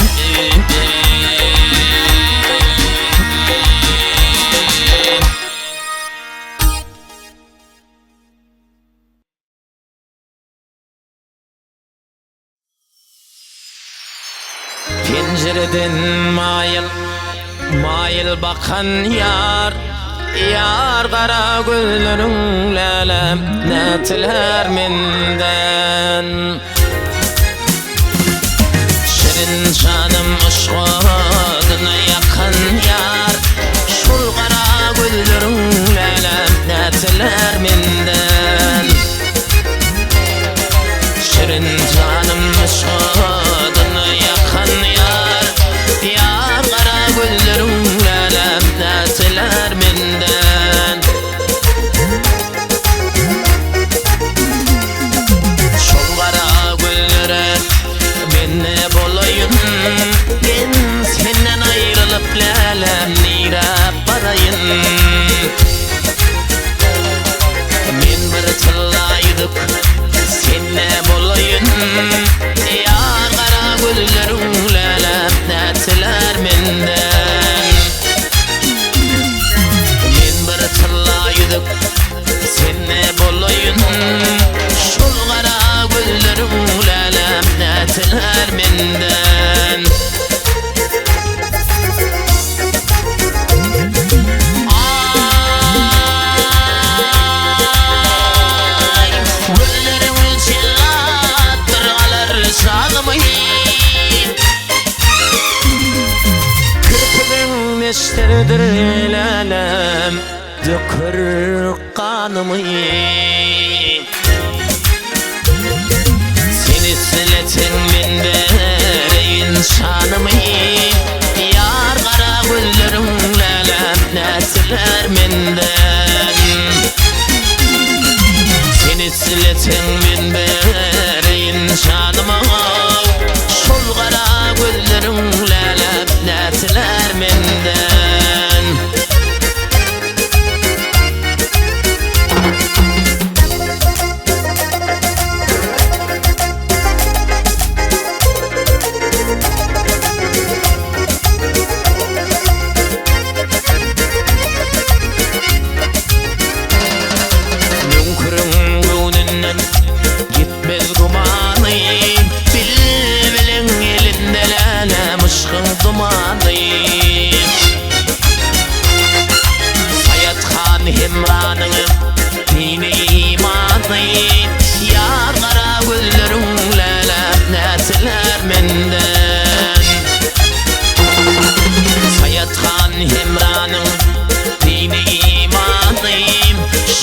Pencereden mayıl bakan yar, yar kara gözlerin lälem ne tilär menden. Şirin canım ışığına yakan yar, şul kara gözlerin lälem ne tilär menden. Şirin canım ışığına yakan yar, yar kara gözlerin lälem ne tilär menden. Şol kara gözlere ben ne bolayım, ben senden ayrılıp lälem nire barayım. Men bir tıllaydık sen ne bolayın, yar kara gözlerin lälem ne tilär menden. Men bir tıllaydık sen ne bolayın, şol kara gözlerin lälem ne tilär menden. Neşterdir lälem dökür kanımı. Seni siletin mende insanımı. Yar kara gözlerin lälem ne tilär menden. Seni siletin mende insanımı. Şol kara gözlerin lälem ne tilär menden. Münkürün gönünden gitmez gumanı, bilmelen elinde lälem ışkın dumanı. Sayatkan hemranın dini imanı, yar kara gözlerin lälem ne tilär menden. Sayatkan hemranın dini imanı,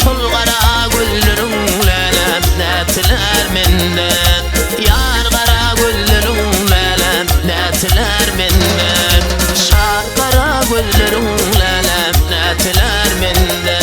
şol kara gözlerin lälem ne tilär menden. Yar kara gözlerin lälem ne tilär menden. Şar kara gözlerin lälem ne tilär menden.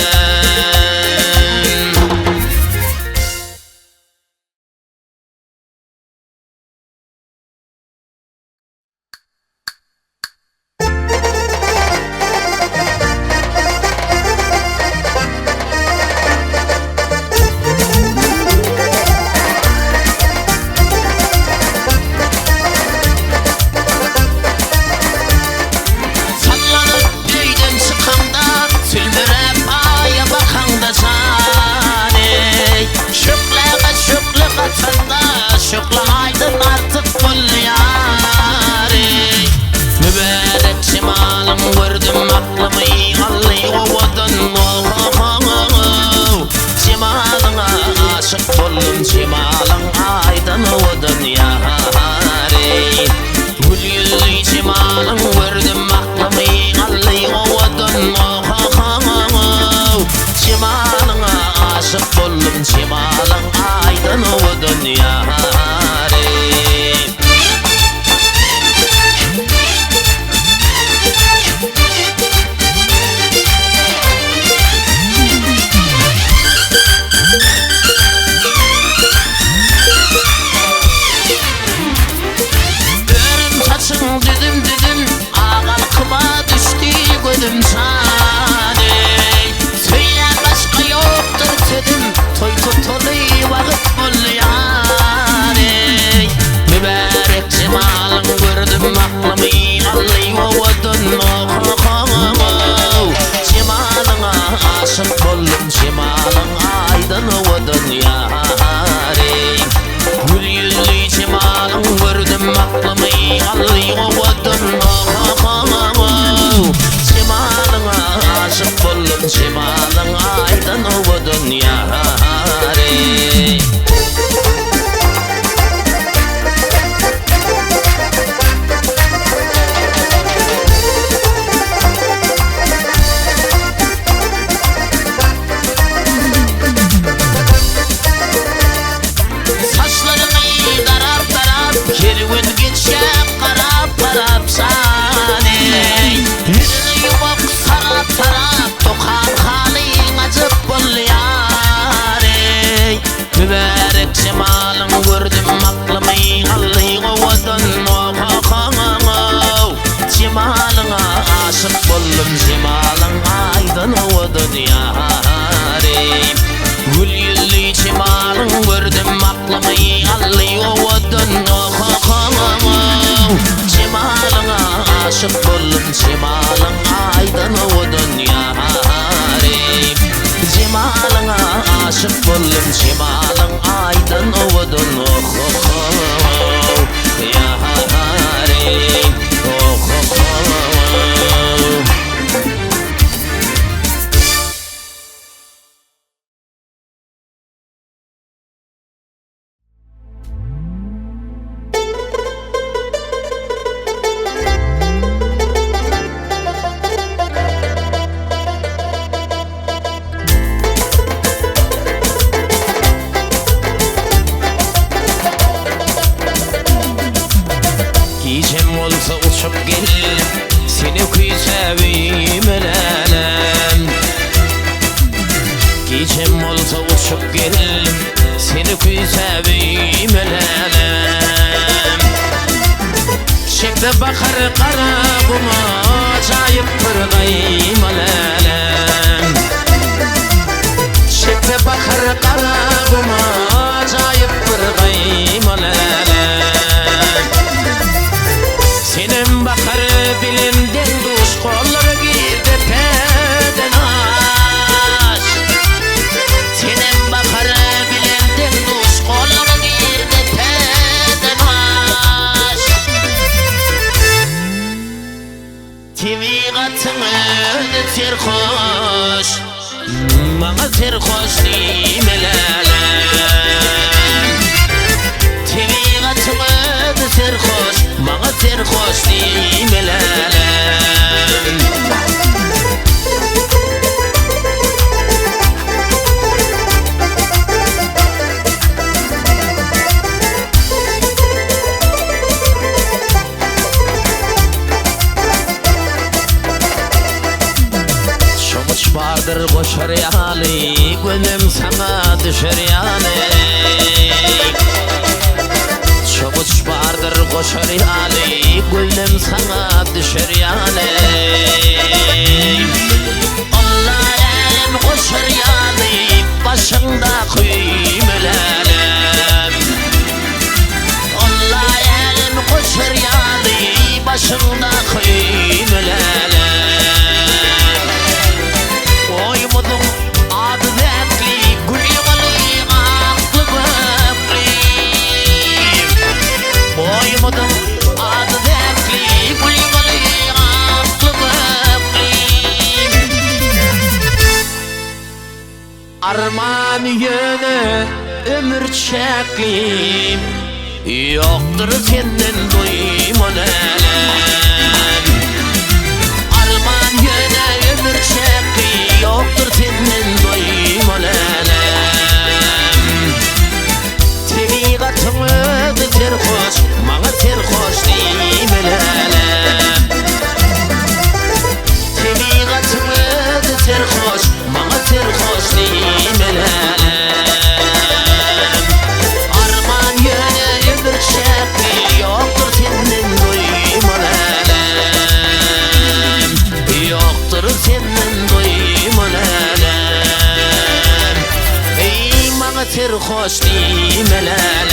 yarim. Gül yüzlü çimalın gördüm aklımı alıyordun çimalına aşık oldum çimalın aydın odun yarim. Çimalına aşık oldum çimalın aydın odun yarim. Gecem olsa uçup gel, seni seveyim elem. Gecem olsa uçup gel, seni seveyim elem. Çekte bakar kara kuma, acayip bir kaymal elem. Çekte bakar kara kuma, acayip bir kaymal elem. Senin bakar bilimden duş kolları girdi peden aş. Senin bakar bilimden duş kolları girdi peden aş. Tivigatını terhoş, bana terhoş demelelem. Tivigatını terhoş, bana terhoş demelelem. Çavuş vardır koşar yani, gönlüm sana düşer yani. Çavuş vardır koşar yani, gönlüm sana düşer yani. Allah'ım koşar yani, başında kıymelelem. Allah'ım koşar yani, başında kıymelelem. Oymudum adı dertli, gül yımalı aklı bökliyim. Oymudum adı dertli, gül yımalı aklı bökliyim. Arman yöne ömür çekliyim, yoktur senden duyman elem. Arman yöne ömür çekliyim, yoktur senden duyman elem. Tivigatını terhoş, bana terhoş demelelem. Tivigatını terhoş, bana terhoş demelelem. Arman yöne ömür çekli, yoktur senden duyman elem. Yoktur senden duyman elem. Ey bana terhoş demelelem.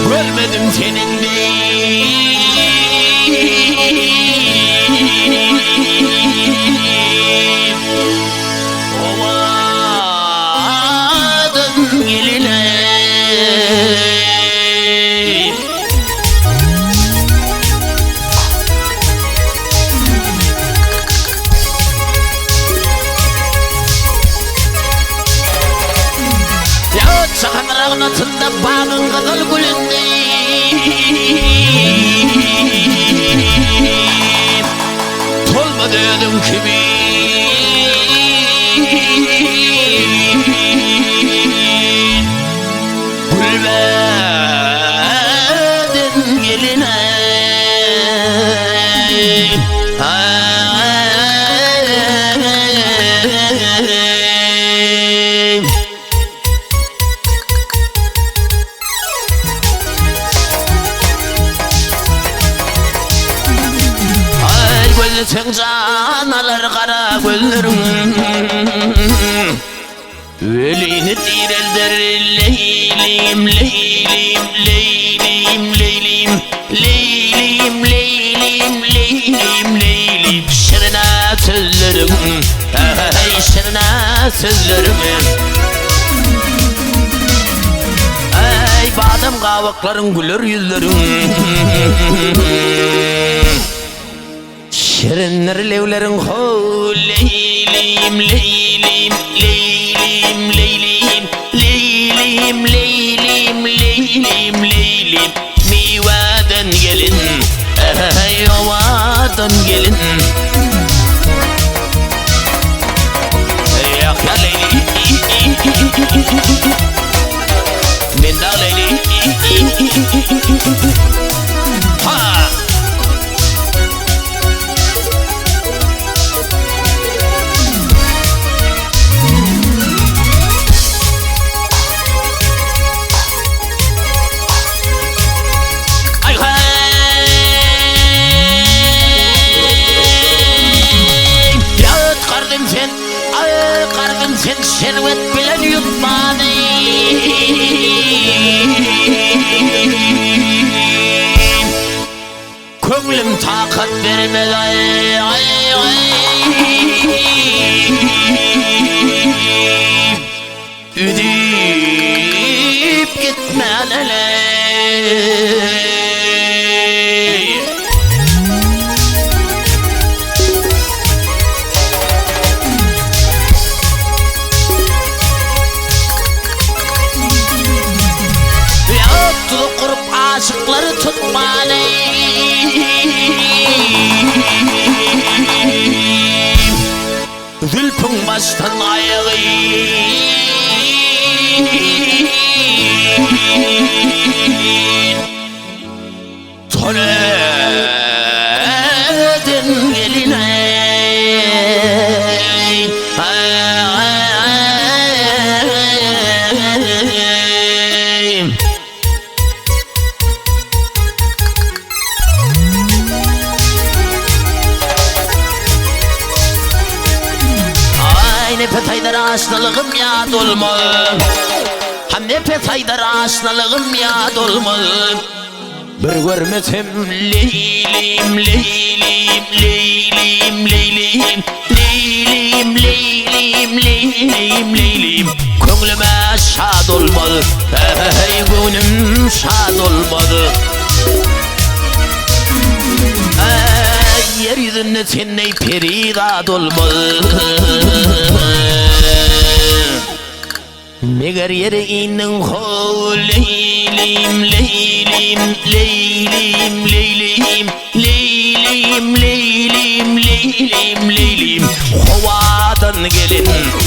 Görmedim senin ovadan geline. Ya çakanırağın atında bağın kadar gülünde. Tolma dedim kimi gülmedin geline. Sen canalar kara gözlerim Ölüğünü direlder leylim leylim leylim leylim leylim leylim leylim leylim Şirine sözlerim hey şirine sözlerim Ey badem kavakların güler yüzlerim Şirinler levlerin ho leylim leylim leylim leylim leylim leylim leylim leylim Mivadan gelin ey ovadan gelin Yak ya leyli mende leyli ha Sen şervet bilen yutmadı Köngülüm takat vermez ay ay ay Üdüp gitme lele aşıkları tutmalı Zülfün baştan ayağı Töledin geline Nepet haydar aşnalığım ya dolma Ham nepet haydar aşnalığım ya dolma Bir görmesem leylim leylim leylim leylim leylim leylim leylim leylim Köngülüme şad olmalı hey gönlüm şad olmalı Yeryüzünde sen ey perigad olmalı Meğer yere inin ho leylim leylim leylim leylim leylim leylim leylim leylim Hovadan gelin